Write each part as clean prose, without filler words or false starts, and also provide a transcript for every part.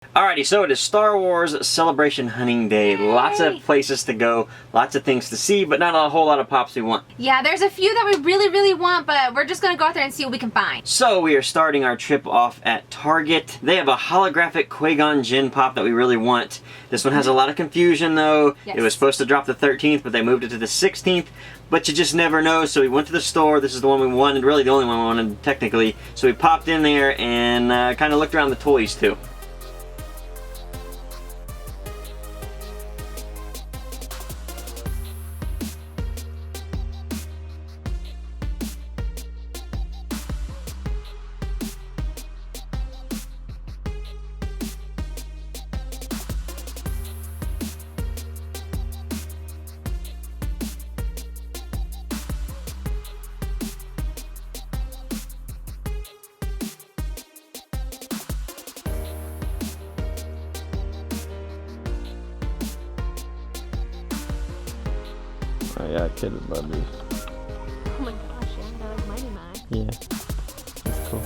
Alrighty, so it is Star Wars Celebration Hunting Day. Yay. Lots of places to go, lots of things to see, but not a whole lot of pops we want. Yeah, there's a few that we really want, but we're just gonna go out there and see what we can find. So we are starting our trip off at Target. They have a holographic Qui-Gon Jinn pop that we really want. This one has a lot of confusion though. Yes. It was supposed to drop the 13th, but they moved it to the 16th. But you just never know, so we went to the store. This is the one we wanted, really the only one we wanted technically. So we popped in there and kind of looked around the toys too. Oh yeah, kidded about these. Oh my gosh, yeah, they're like Mighty Max. Yeah, that's cool.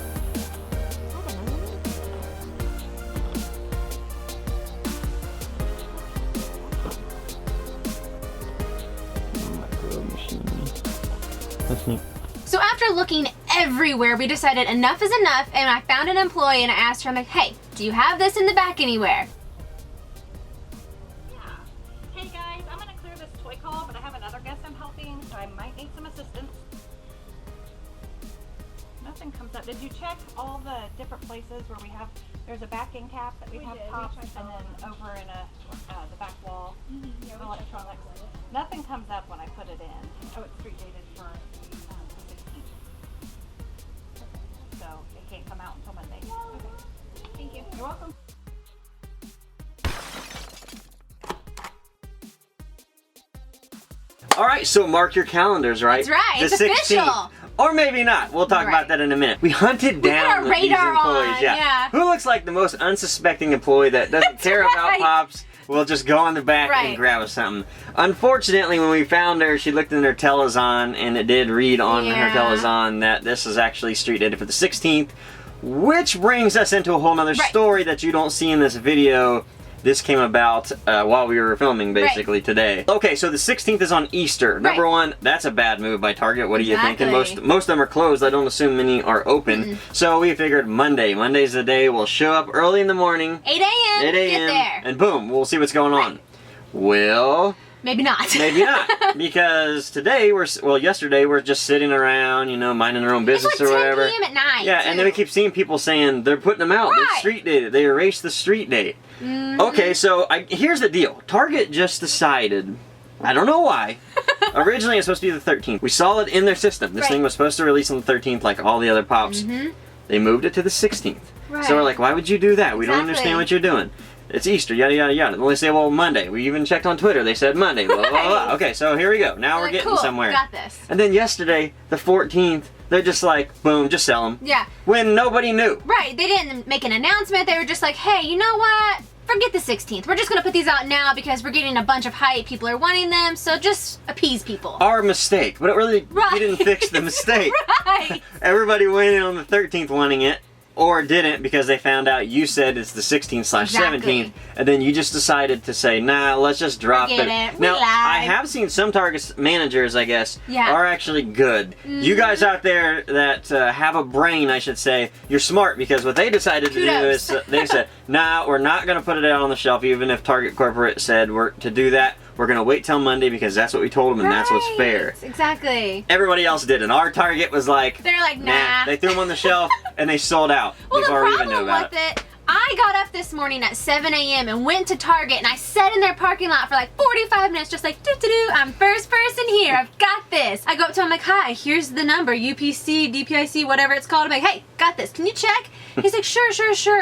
Micro machines. That's neat. So after looking everywhere, we decided enough is enough, and I found an employee and I asked her, I'm like, hey, do you have this in the back anywhere? Hey guys, I'm gonna clear this toy call, but I have another guest I'm helping, so I might need some assistance. Nothing comes up. Did you check all the different places where we have, there's a backing cap that we have pops, and then over in the back wall, electronics. Nothing comes up when I put it in. Oh, it's street dated for the 16th. So it can't come out until Monday. Okay. Thank you. You're welcome. Alright, so mark your calendars, right? That's right, The it's 16th. official. Or maybe not. We'll talk about that in a minute. We hunted down put our these radar employees. on, yeah. Who looks like the most unsuspecting employee that doesn't care about right. pops? We'll just go on the back and grab us something. Unfortunately, when we found her, she looked in her telezon, and it did read on her telezon that this is actually street dated for the 16th, which brings us into a whole nother story that you don't see in this video. This came about while we were filming, basically, today. Okay, so the 16th is on Easter. Number one, that's a bad move by Target. What are you thinking? Most of them are closed. I don't assume many are open. So we figured Monday. Monday's the day. We'll show up early in the morning. 8 a.m. 8 a.m. Get there. And boom, we'll see what's going on. Well... Maybe not. Maybe not. Because today, yesterday, we're just sitting around, you know, minding their own business or whatever. It's like 10 p.m. at night. Yeah, and then we keep seeing people saying they're putting them out. They street dated. They erased the street date. Okay, so here's the deal. Target just decided, I don't know why. Originally, it's supposed to be the 13th. We saw it in their system. This thing was supposed to release on the 13th like all the other pops. They moved it to the 16th. So we're like, why would you do that? We don't understand what you're doing. It's Easter, yada yada yada. Then they say, well, Monday. We even checked on Twitter. They said Monday. Blah, blah, blah. Okay, so here we go. Now we're getting somewhere. Got this. And then yesterday, the 14th, they're just like, boom, just sell them. Yeah. When nobody knew. Right. They didn't make an announcement. They were just like, hey, you know what? Forget the 16th. We're just going to put these out now because we're getting a bunch of hype. People are wanting them, so just appease people. Our mistake. But it really, we didn't fix the mistake. Right. Everybody went in on the 13th wanting it. Or didn't because they found out you said it's the 16th/17th, and then you just decided to say, nah, let's just drop it. Now, I have seen some Target managers, I guess, are actually good. You guys out there that have a brain, I should say, you're smart because what they decided to do is they said, nah, we're not going to put it out on the shelf even if Target Corporate said we're to do that. We're going to wait till Monday because that's what we told them and that's what's fair. Exactly. Everybody else didn't. Our Target was like, they're like, nah. They threw them on the shelf and they sold out before we even knew about it. I got up this morning at 7 a.m. and went to Target and I sat in their parking lot for like 45 minutes just like, doo-doo-doo, I'm first person here, I've got this. I go up to him like, hi, here's the number, UPC, DPIC, whatever it's called. I'm like, hey, got this, can you check? He's like, sure.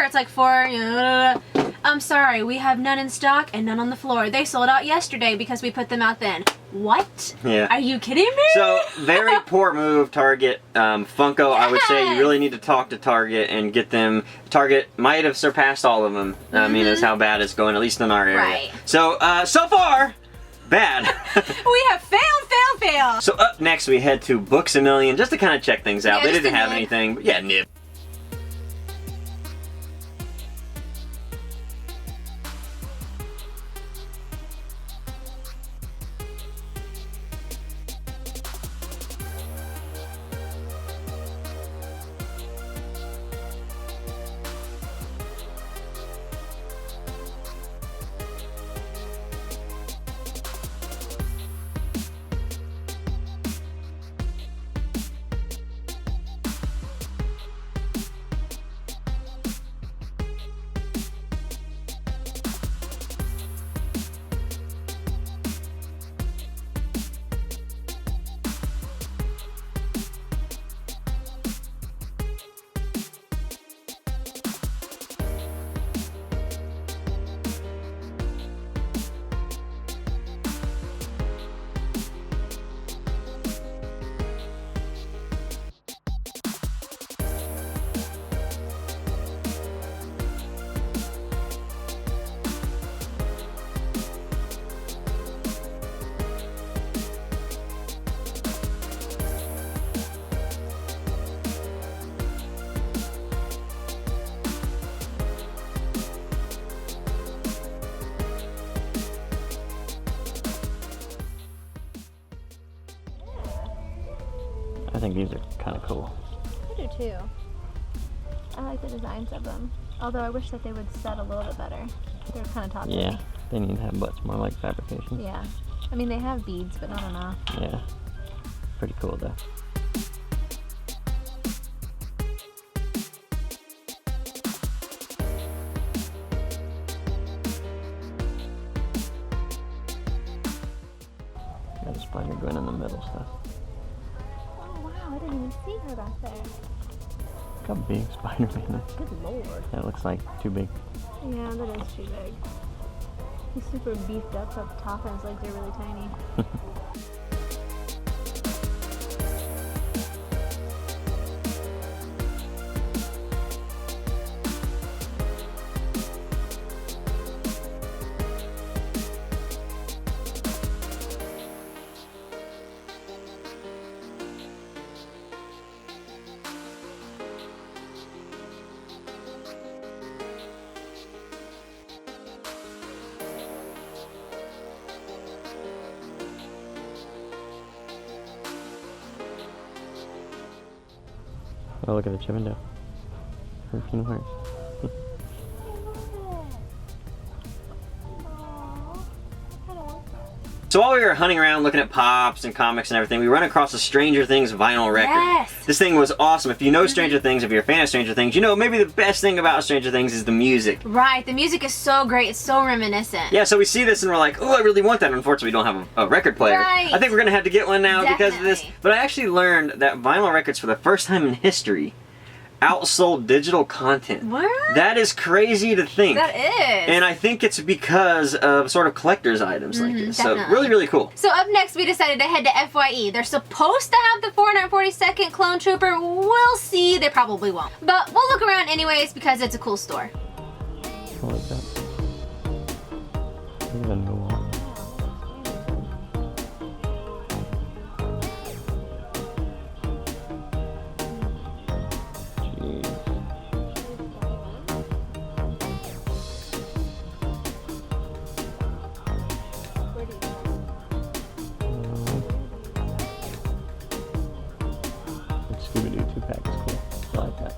It's like for, you know, I'm sorry, we have none in stock and none on the floor. They sold out yesterday because we put them out then. What? Yeah. Are you kidding me? So, very poor move, Target. Funko, I would say you really need to talk to Target and get them. Target might have surpassed all of them. I mean, that's how bad it's going, at least in our area. Right. So, so far, bad. We have failed. So up next, we head to Books A Million just to kind of check things out. Yeah, they didn't have anything, but yeah, nib. I think these are kind of cool. I do too. I like the designs of them. Although I wish that they would set a little bit better. They're kind of top heavy. Yeah, they need to have butts more like fabrication. Yeah. I mean, they have beads, but not enough. Yeah. Pretty cool though. Got a spider going in the middle stuff. Oh wow, I didn't even see her back there. Look how big Spider-Man is. Good lord. That looks like too big. Yeah, that is too big. He's super beefed up top and his legs are really tiny. Oh, look at the chip window. Hurricane horse. So while we were hunting around looking at pops and comics and everything, we run across a Stranger Things vinyl record. Yes. This thing was awesome. If you know Stranger Things, if you're a fan of Stranger Things, you know maybe the best thing about Stranger Things is the music. Right, the music is so great, it's so reminiscent. Yeah, so we see this and we're like, oh, I really want that. Unfortunately, we don't have a record player. Right. I think we're going to have to get one now because of this. Definitely. But I actually learned that vinyl records, for the first time in history, outsold digital content. What? That is crazy to think. That is. And I think it's because of sort of collector's items like this. So definitely. really, really cool. So up next, we decided to head to FYE. They're supposed to have the 442nd Clone Trooper. We'll see. They probably won't. But we'll look around anyways because it's a cool store. I like that. Look at the new one. Scooby-Doo 2-pack is cool. I like that.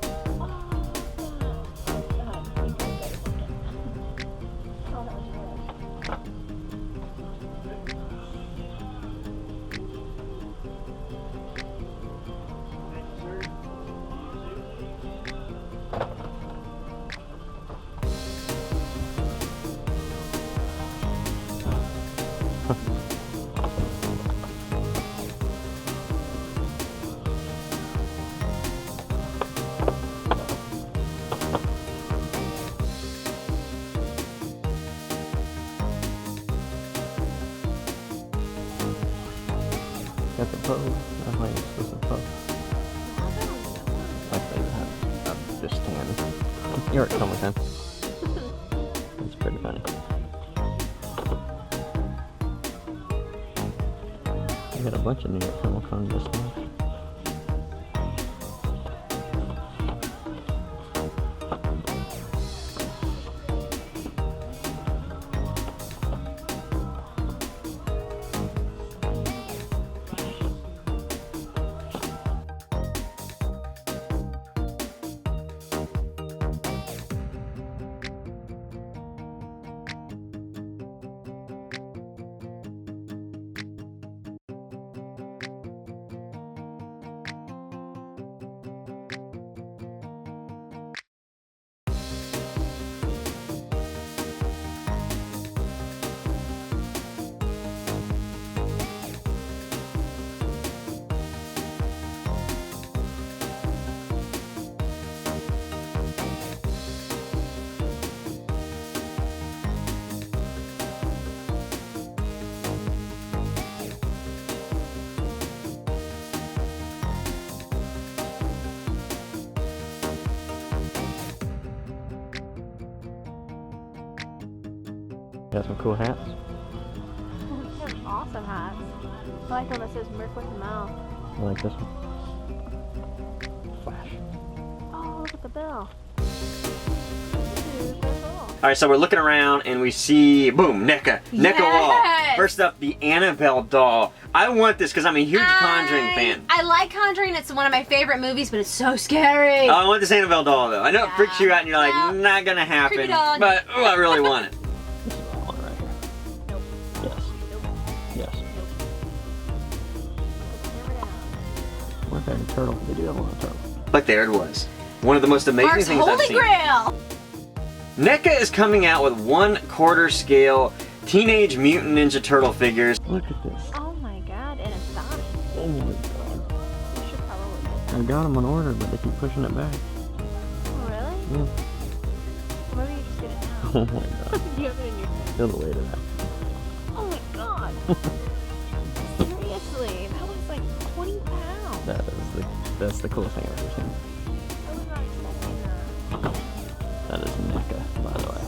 Got the pose. Oh, wait, it's supposed to pose. Like they have this tan. You're at Comic-Con. It's pretty funny. We got a bunch of New York Comic-Con this month. Got some cool hats. They're awesome hats. I like one that says Merc with a mouth. I like this one. Flash. Oh, look at the bell. Alright, so we're looking around and we see, boom, NECA. NECA wall. Yes. First up, the Annabelle doll. I want this because I'm a huge Conjuring fan. I like Conjuring. It's one of my favorite movies, but it's so scary. Oh, I want this Annabelle doll though. I know it freaks you out and you're like, Well, not gonna happen. creep it on. But I really want it. This is the one right here. Nope. Yes. Yes. What kind of turtle? They do have a lot of turtles. But there it was. One of the most amazing Mark's things I've Holy seen. Grail. NECA is coming out with 1/4 scale Teenage Mutant Ninja Turtle figures. Look at this. Oh my god, and it's Donnie. Oh my god. You should probably get I got them on order, but they keep pushing it back. Oh, really? Yeah. Well, maybe you just get it now. Oh my god. You have it in your hand. Feel the weight of that. Oh my god. Seriously, that was like 20 pounds. That's the coolest thing I've ever seen. I was not expecting that. That is NECA, by the way.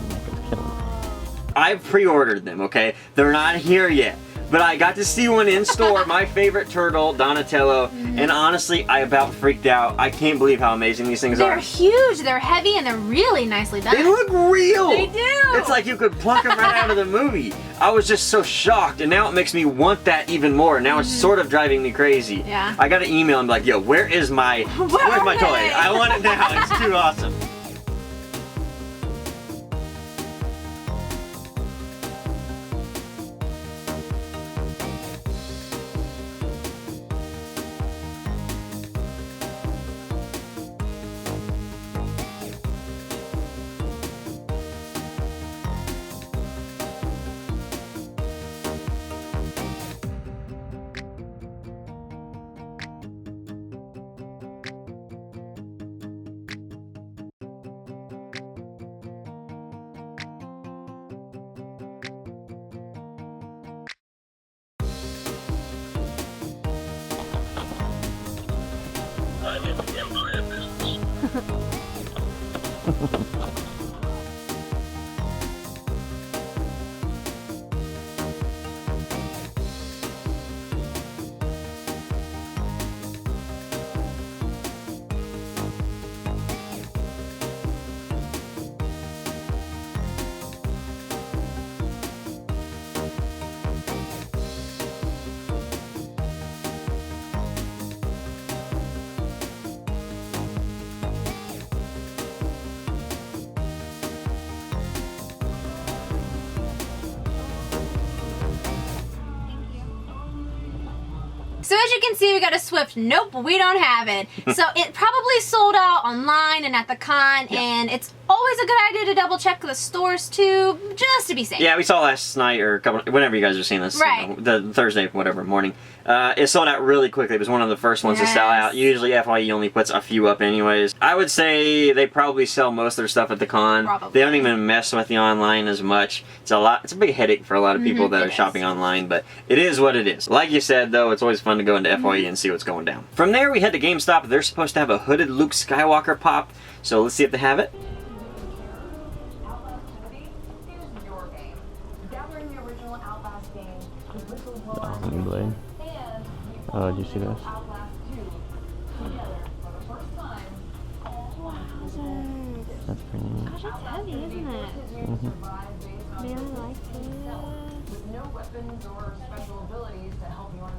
NECA's killing it. I've pre-ordered them, okay? They're not here yet. But I got to see one in store, my favorite turtle, Donatello, and honestly, I about freaked out. I can't believe how amazing these things They're are. huge, they're heavy, and they're really nicely done. They look real! They do! It's like you could pluck them right out of the movie. I was just so shocked, and now it makes me want that even more. Now it's sort of driving me crazy. Yeah. I got an email and be like, yo, where's my toy? I want it now. It's too awesome. So as you can see, we got a Swift. Nope, we don't have it. So it probably sold out online and at the con, and it's always a good idea to double check the stores too, just to be safe. Yeah, we saw last night, or whenever you guys are seeing this, Right. the Thursday, whatever, morning. It sold out really quickly. It was one of the first ones to sell out. Usually FYE only puts a few up anyways. I would say they probably sell most of their stuff at the con. Probably. They don't even mess with the online as much. It's a big headache for a lot of people that are shopping online, but it is what it is. Like you said though, it's always fun to go into FYE and see what's going down. From there we head to GameStop. They're supposed to have a hooded Luke Skywalker pop, so let's see if they have it. Oh, new blade. Oh, did you see this? That's pretty neat. Gosh, it's heavy, isn't it? Mm-hmm. Man, I like it.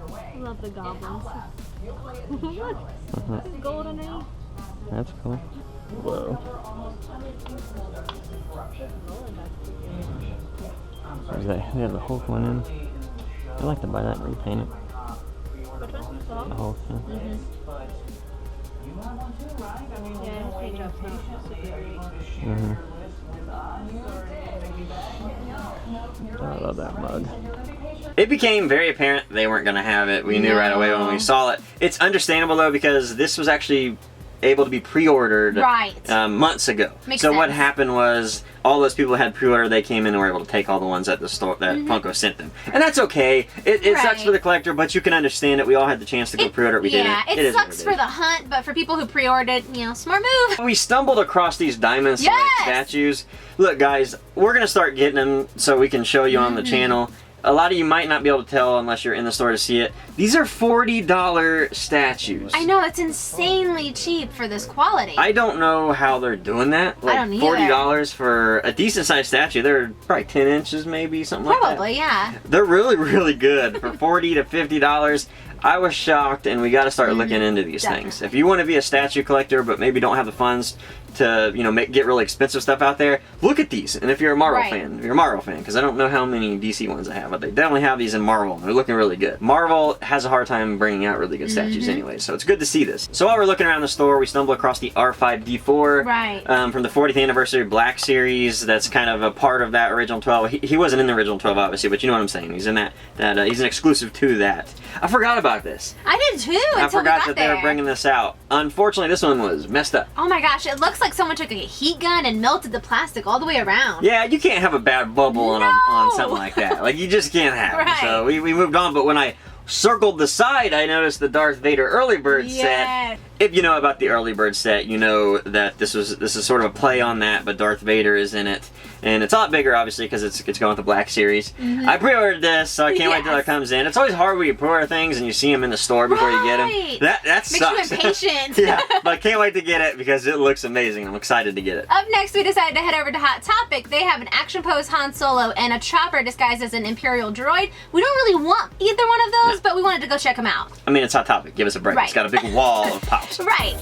I love the goblins. Look, it's golden age. That's cool. Whoa. They have the Hulk one in. I'd like to buy that and repaint it. Which one? The Hulk, yeah. Yeah, his paint job's not super great. Mm-hmm. Oh, I love that mug. It became very apparent they weren't going to have it. We knew right away when we saw it. It's understandable though, because this was actually able to be pre-ordered months ago. Makes so sense. what happened was all those people who had pre-ordered, they came in and were able to take all the ones at the store that Funko sent them. And that's okay. It sucks for the collector, but you can understand it. We all had the chance to go pre-order it. We did it. It sucks for the hunt, but for people who pre-ordered, you know, smart move. We stumbled across these Diamond Select statues. Look guys, we're going to start getting them so we can show you on the channel. a lot of you might not be able to tell unless you're in the store to see it. These are $40 statues. I know, that's insanely cheap for this quality. I don't know how they're doing that. Like, I don't either. $40 for a decent sized statue. They're probably 10 inches maybe, something like that. Probably, yeah. They're really, really good for $40 to $50. I was shocked, and we got to start looking into these things. If you want to be a statue collector but maybe don't have the funds to, you know, get really expensive stuff out there, look at these. And if you're a Marvel fan, because I don't know how many DC ones I have, but they definitely have these in Marvel. They're looking really good. Marvel has a hard time bringing out really good statues anyway, so it's good to see this. So while we're looking around the store, we stumbled across the R5D4 from the 40th anniversary Black series. That's kind of a part of that original 12. He wasn't in the original 12, obviously, but you know what I'm saying. He's in that he's an exclusive to that. I forgot about this. I did too. I forgot that they were bringing this out. Unfortunately, this one was messed up. Oh my gosh, it looks like someone took a heat gun and melted the plastic all the way around. Yeah, you can't have a bad bubble on something like that. Like, you just can't have it. So we moved on, but when I circled the side, I noticed the Darth Vader early bird set. If you know about the early bird set, you know that this is sort of a play on that, but Darth Vader is in it. And it's a lot bigger, obviously, because it's going with the Black series. I pre-ordered this, so I can't wait till it comes in. It's always hard when you pre-order things and you see them in the store before you get them. That sucks. Makes you impatient. Yeah, but I can't wait to get it because it looks amazing. I'm excited to get it. Up next, we decided to head over to Hot Topic. They have an action pose Han Solo and a chopper disguised as an Imperial droid. We don't really want either one of those, but we wanted to go check them out. I mean, it's Hot Topic. Give us a break. It's got a big wall of pops. Right.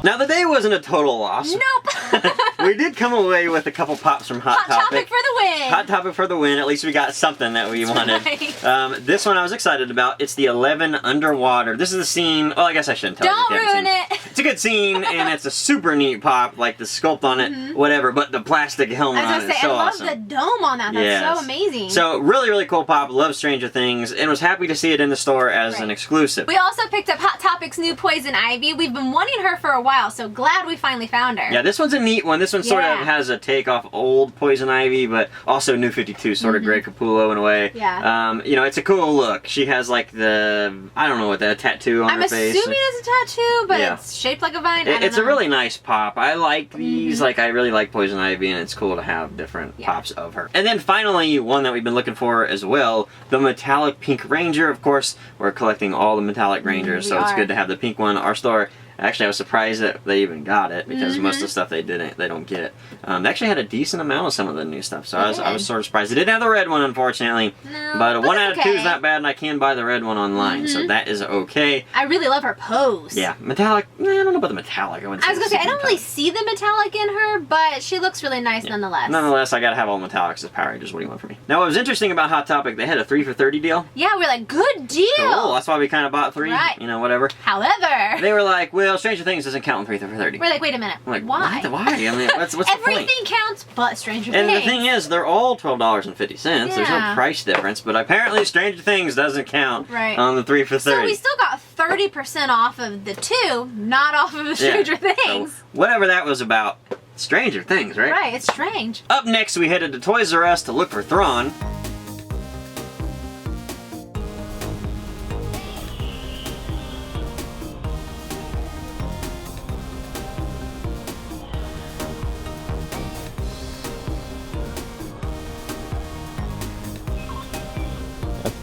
Now, the day wasn't a total loss. Nope. We did come away with a couple pops from Hot Topic. Hot Topic for the win. Hot Topic for the win. At least we got something that we wanted. Right. This one I was excited about. It's the 11 underwater. This is a scene. Well, I guess I shouldn't tell you. Don't ruin it. It's a good scene, and it's a super neat pop. Like the sculpt on it, whatever. But the plastic helmet on it is so awesome. I love the dome on that. That's so amazing. So really, really cool pop. Love Stranger Things, and was happy to see it in the store as an exclusive. We also picked up Hot Topic's new Poison Ivy. We've been wanting her for a while, so glad we finally found her. Yeah, this one's a neat one. This one sort of has a take off old Poison Ivy, but also New 52, sort of Grey Capullo in a way. Yeah. You know, it's a cool look. She has like the, I don't know what, that tattoo on her face. I'm assuming it's a tattoo, but it's shaped like a vine. It's a really nice pop. I like these. Like, I really like Poison Ivy, and it's cool to have different pops of her. And then finally, one that we've been looking for as well, the Metallic Pink Ranger. Of course, we're collecting all the Metallic Rangers, so it's good to have the pink one. Our store, actually, I was surprised that they even got it, because most of the stuff they don't get. They actually had a decent amount of some of the new stuff, so I was sort of surprised. They didn't have the red one, unfortunately, but 1 out of 2 is not bad, and I can buy the red one online, so that is okay. I really love her pose. Yeah, metallic. I don't know about the metallic. I was gonna say, I don't really see the metallic in her, but she looks really nice nonetheless. Nonetheless, I gotta have all metallics as Power Rangers. What do you want from me? Now, what was interesting about Hot Topic, they had a 3 for $30 deal. Yeah, we're like, good deal. Cool. That's why we kind of bought 3. Right. You know, whatever. However, they were like, well, Stranger Things doesn't count in 3 for $30. We're like, wait a minute. I'm like, why? Why? I mean, what's the point? Everything counts but Stranger Things. And the thing is, they're all $12.50. There's no price difference, but apparently Stranger Things doesn't count on the 3 for $30. So we still got 30% off of the 2, not off of the Stranger Things. So whatever that was about, Stranger Things, right? Right, it's strange. Up next, we headed to Toys R Us to look for Thrawn.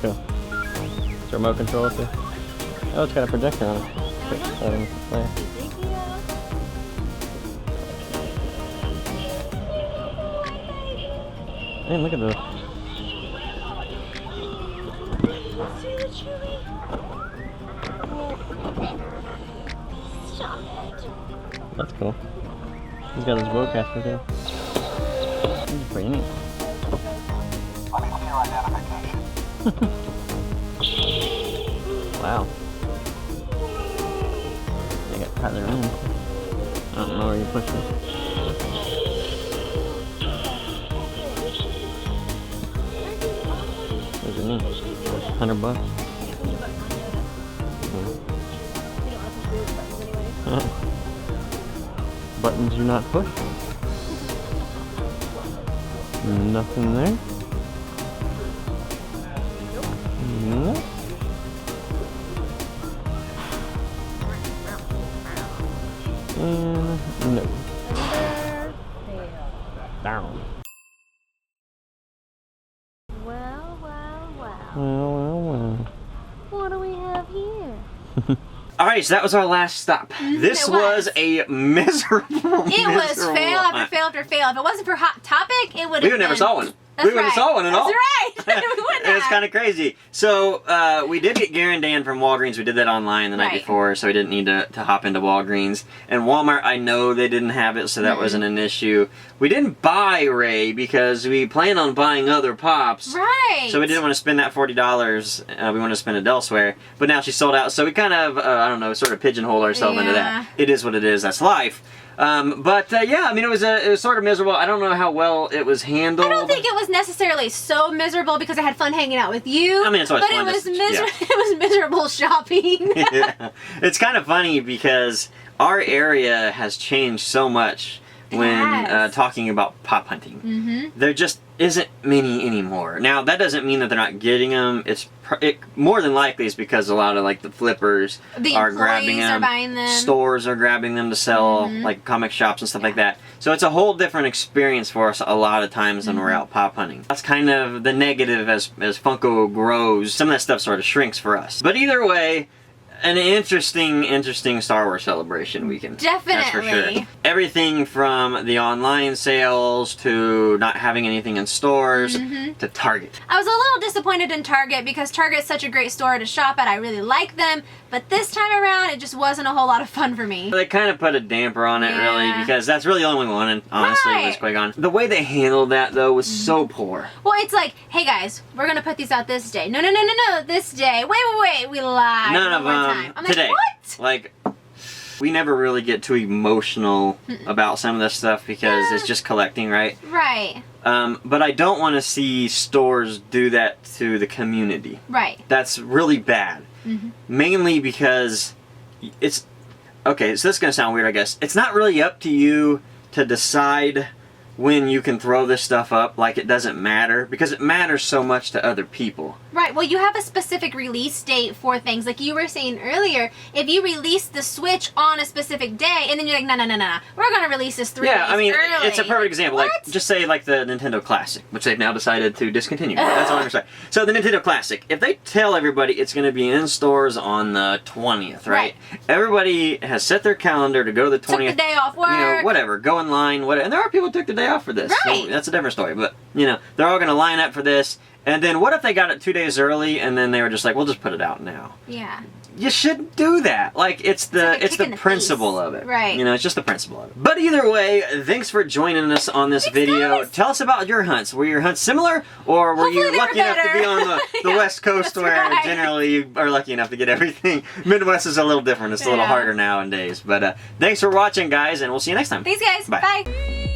cool. It's a remote control too. Oh, it's got a projector on it. Quick settings to play. Hey, look at this. That's cool. He's got his bowcaster too. This is pretty neat. Wow. They got Tyler in. I don't know where you push this. Those are neat. $100. Buttons do not push. Nothing there. No. And no. Down. Well. Well. What do we have here? Alright, so that was our last stop. This was a miserable, It was fail after fail after fail. If it wasn't for Hot Topic, it would have We never saw one. That's we wouldn't right. saw one at all. That's right. We wouldn't It was have. kind of crazy. So we did get Garandan from Walgreens. We did that online the night Right. before, so we didn't need to hop into Walgreens. And Walmart, I know they didn't have it, so that wasn't an issue. We didn't buy Ray because we planned on buying other pops. Right. So we didn't want to spend that $40. We wanted to spend it elsewhere. But now she's sold out, so we kind of, I don't know, sort of pigeonhole ourselves into that. It is what it is. That's life. Yeah, I mean, it was sort of miserable. I don't know how well it was handled. I don't think it was necessarily so miserable because I had fun hanging out with you. I mean, it's always fun. But it was miserable shopping. Yeah. It's kind of funny because our area has changed so much when talking about pop hunting. There just isn't many anymore. Now, that doesn't mean that they're not getting them. It more than likely is because a lot of like the flippers are grabbing them. Are buying them. Stores are grabbing them to sell, like comic shops and stuff like that. So it's a whole different experience for us a lot of times when we're out pop hunting. That's kind of the negative as Funko grows. Some of that stuff sort of shrinks for us. But either way, an interesting Star Wars celebration weekend. Definitely. That's for sure. Everything from the online sales to not having anything in stores to Target. I was a little disappointed in Target because Target's such a great store to shop at. I really like them. But this time around, it just wasn't a whole lot of fun for me. They kind of put a damper on it, really, because that's really the only one we wanted, honestly, was Qui-Gon. The way they handled that, though, was so poor. Well, it's like, hey guys, we're gonna put these out this day. No, this day. Wait, we lied. None of one them time. I'm today. like, what? Like, we never really get too emotional about some of this stuff because it's just collecting, right? Right. But I don't want to see stores do that to the community. Right. That's really bad. Mainly because it's... Okay, so this is going to sound weird, I guess. It's not really up to you to decide when you can throw this stuff up, like it doesn't matter, because it matters so much to other people. Right, well you have a specific release date for things. Like you were saying earlier, if you release the Switch on a specific day, and then you're like, no, we're going to release this 3 days I mean, early. it's a perfect example. What? Like, just say like the Nintendo Classic, which they've now decided to discontinue. That's all I'm going to say. So the Nintendo Classic, if they tell everybody it's going to be in stores on the 20th, right? Everybody has set their calendar to go to the 20th. Took the day off work. You know, whatever. Go in line, whatever. And there are people who took the day off for this. Right. So that's a different story. But, you know, they're all going to line up for this. And then what if they got it 2 days early and then they were just like, we'll just put it out now. Yeah. You shouldn't do that. Like, it's the kick in the principle face. of it. Right. You know, it's just the principle of it. But either way, thanks for joining us on this video. guys. Tell us about your hunts. Were your hunts similar, or were Hopefully you they lucky were enough to be better. on the Yeah, West Coast, that's where right. generally you are lucky enough to get everything? Midwest is a little different. It's a little harder nowadays. But thanks for watching, guys, and we'll see you next time. Thanks guys. Bye. Bye.